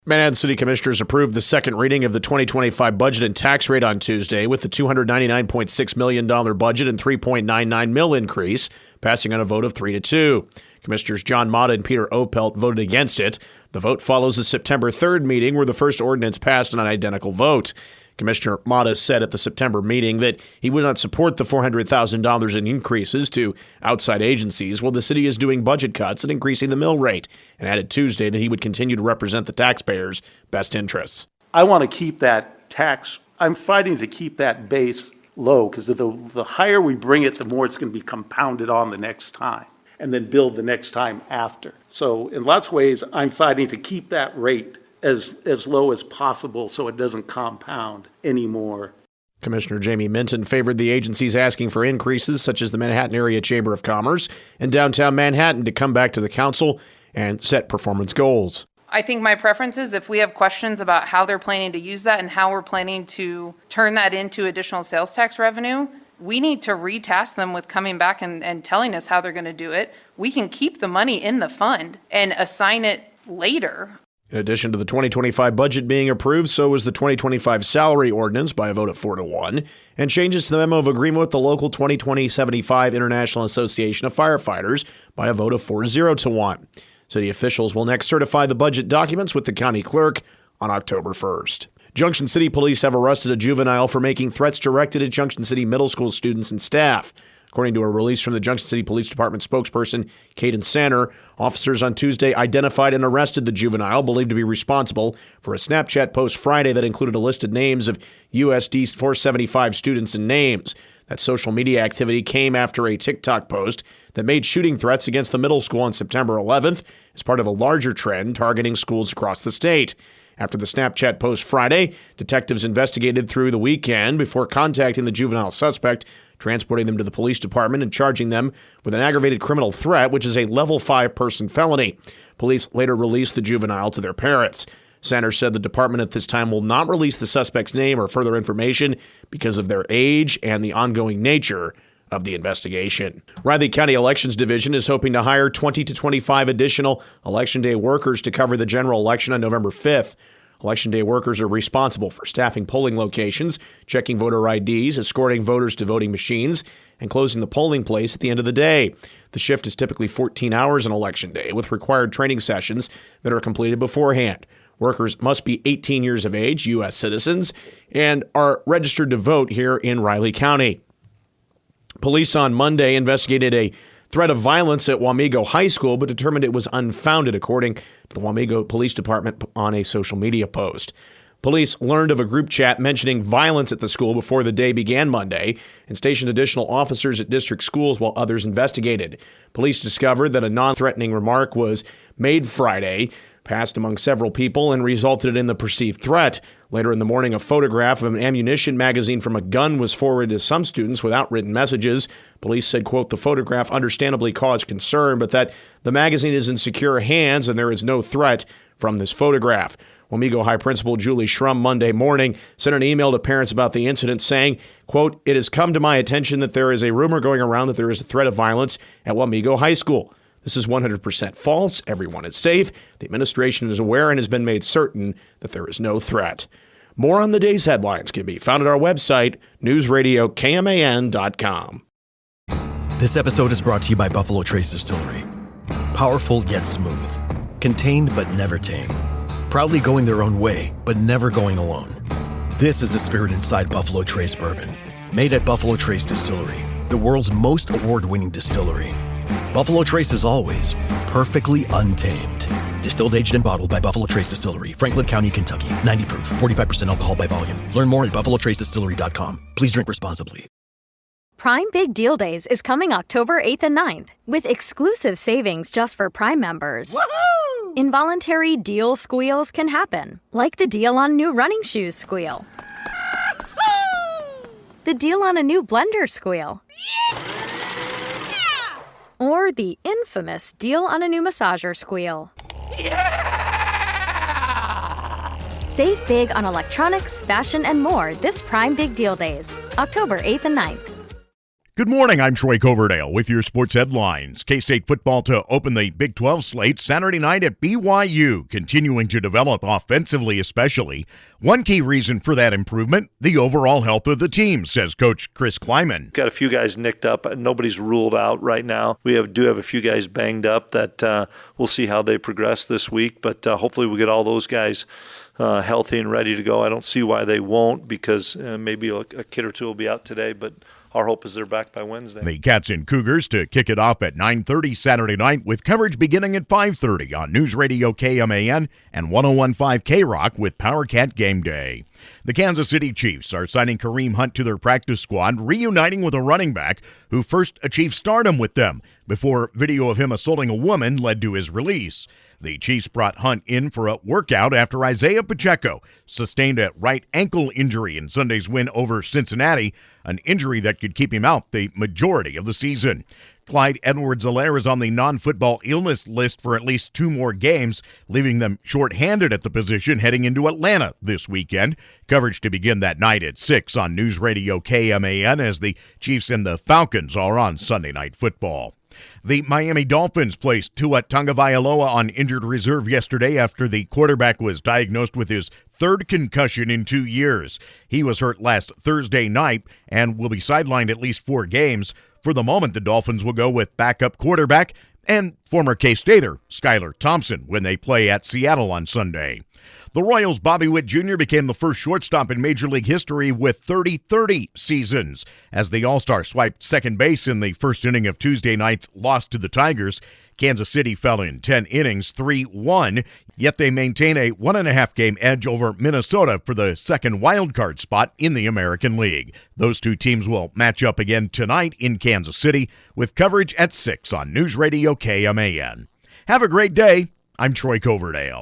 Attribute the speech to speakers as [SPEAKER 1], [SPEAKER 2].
[SPEAKER 1] Manhattan City Commissioners approved the second reading of the 2025 budget and tax rate on Tuesday with the $299.6 million budget and $3.99 mil increase, passing on a vote of 3-2. Commissioners John Mata and Peter Opelt voted against it. The vote follows the September 3rd meeting where the first ordinance passed on an identical vote. Commissioner Mata said at the September meeting that he would not support the $400,000 in increases to outside agencies while the city is doing budget cuts and increasing the mill rate, and added Tuesday that he would continue to represent the taxpayers' best interests.
[SPEAKER 2] I want to keep that tax. I'm fighting to keep that base low because the higher we bring it, the more it's going to be compounded on the next time and then build the next time after. So in lots of ways, I'm fighting to keep that rate as low as possible so it doesn't compound anymore.
[SPEAKER 1] Commissioner Jamie Minton favored the agencies asking for increases such as the Manhattan Area Chamber of Commerce and downtown Manhattan to come back to the council and set performance goals.
[SPEAKER 3] I think my preference is if we have questions about how they're planning to use that and how we're planning to turn that into additional sales tax revenue, we need to retask them with coming back and telling us how they're going to do it. We can keep the money in the fund and assign it later.
[SPEAKER 1] In addition to the 2025 budget being approved, so was the 2025 salary ordinance by a vote of 4-1, and changes to the memo of agreement with the local 2020-75 International Association of Firefighters by a vote of 4-0-1. City officials will next certify the budget documents with the county clerk on October 1st. Junction City Police have arrested a juvenile for making threats directed at Junction City Middle School students and staff. According to a release from the Junction City Police Department spokesperson, Caden Sanner, officers on Tuesday identified and arrested the juvenile believed to be responsible for a Snapchat post Friday that included a list of names of USD 475 students and names. That social media activity came after a TikTok post that made shooting threats against the middle school on September 11th as part of a larger trend targeting schools across the state. After the Snapchat post Friday, detectives investigated through the weekend before contacting the juvenile suspect, transporting them to the police department and charging them with an aggravated criminal threat, which is a level 5 person felony. Police later released the juvenile to their parents. Sanders said the department at this time will not release the suspect's name or further information because of their age and the ongoing nature of the investigation. Riley County Elections Division is hoping to hire 20 to 25 additional Election Day workers to cover the general election on November 5th. Election Day workers are responsible for staffing polling locations, checking voter IDs, escorting voters to voting machines, and closing the polling place at the end of the day. The shift is typically 14 hours on Election Day, with required training sessions that are completed beforehand. Workers must be 18 years of age, U.S. citizens, and are registered to vote here in Riley County. Police on Monday investigated a threat of violence at Wamego High School, but determined it was unfounded, according to the Wamego Police Department on a social media post. Police learned of a group chat mentioning violence at the school before the day began Monday and stationed additional officers at district schools while others investigated. Police discovered that a non-threatening remark was made Friday, passed among several people, and resulted in the perceived threat. Later in the morning, a photograph of an ammunition magazine from a gun was forwarded to some students without written messages. Police said, quote, the photograph understandably caused concern, but that the magazine is in secure hands and there is no threat from this photograph. Wamego High Principal Julie Schrum Monday morning sent an email to parents about the incident saying, quote, it has come to my attention that there is a rumor going around that there is a threat of violence at Wamego High School. This is 100% false. Everyone is safe. The administration is aware and has been made certain that there is no threat. More on the day's headlines can be found at our website, newsradiokman.com.
[SPEAKER 4] This episode is brought to you by Buffalo Trace Distillery. Powerful yet smooth. Contained but never tame. Proudly going their own way, but never going alone. This is the spirit inside Buffalo Trace Bourbon. Made at Buffalo Trace Distillery, the world's most award-winning distillery. Buffalo Trace is always perfectly untamed. Distilled, aged, and bottled by Buffalo Trace Distillery, Franklin County, Kentucky. 90 proof, 45% alcohol by volume. Learn more at buffalotracedistillery.com. Please drink responsibly.
[SPEAKER 5] Prime Big Deal Days is coming October 8th and 9th with exclusive savings just for Prime members. Woohoo! Involuntary deal squeals can happen, like the deal on new running shoes squeal. The deal on a new blender squeal. Or the infamous deal on a new massager squeal. Yeah! Save big on electronics, fashion, and more this Prime Big Deal Days, October 8th and 9th.
[SPEAKER 6] Good morning, I'm Troy Coverdale with your sports headlines. K-State football to open the Big 12 slate Saturday night at BYU, continuing to develop offensively especially. One key reason for that improvement, the overall health of the team, says Coach Chris Kleiman.
[SPEAKER 7] Got a few guys nicked up. Nobody's ruled out right now. We do have a few guys banged up that we'll see how they progress this week, but hopefully we'll get all those guys healthy and ready to go. I don't see why they won't, because maybe a kid or two will be out today, but our hope is they're back by Wednesday.
[SPEAKER 6] The Cats and Cougars to kick it off at 9:30 Saturday night with coverage beginning at 5:30 on News Radio KMAN and 101.5 K-Rock with Power Cat Game Day. The Kansas City Chiefs are signing Kareem Hunt to their practice squad, reuniting with a running back who first achieved stardom with them before video of him assaulting a woman led to his release. The Chiefs brought Hunt in for a workout after Isaiah Pacheco sustained a right ankle injury in Sunday's win over Cincinnati, an injury that could keep him out the majority of the season. Clyde Edwards-Helaire is on the non-football illness list for at least 2 more games, leaving them short-handed at the position heading into Atlanta this weekend. Coverage to begin that night at 6 on News Radio KMAN as the Chiefs and the Falcons are on Sunday Night Football. The Miami Dolphins placed Tua Tagovailoa on injured reserve yesterday after the quarterback was diagnosed with his 3rd concussion in 2 years. He was hurt last Thursday night and will be sidelined at least 4 games. For the moment, the Dolphins will go with backup quarterback and former K-Stater Skylar Thompson when they play at Seattle on Sunday. The Royals' Bobby Witt Jr. became the first shortstop in Major League history with 30-30 seasons as the All-Star swiped second base in the first inning of Tuesday night's loss to the Tigers. Kansas City fell in 10 innings, 3-1, yet they maintain a 1.5-game edge over Minnesota for the second wildcard spot in the American League. Those 2 teams will match up again tonight in Kansas City with coverage at 6 on News Radio KMAN. Have a great day. I'm Troy Coverdale.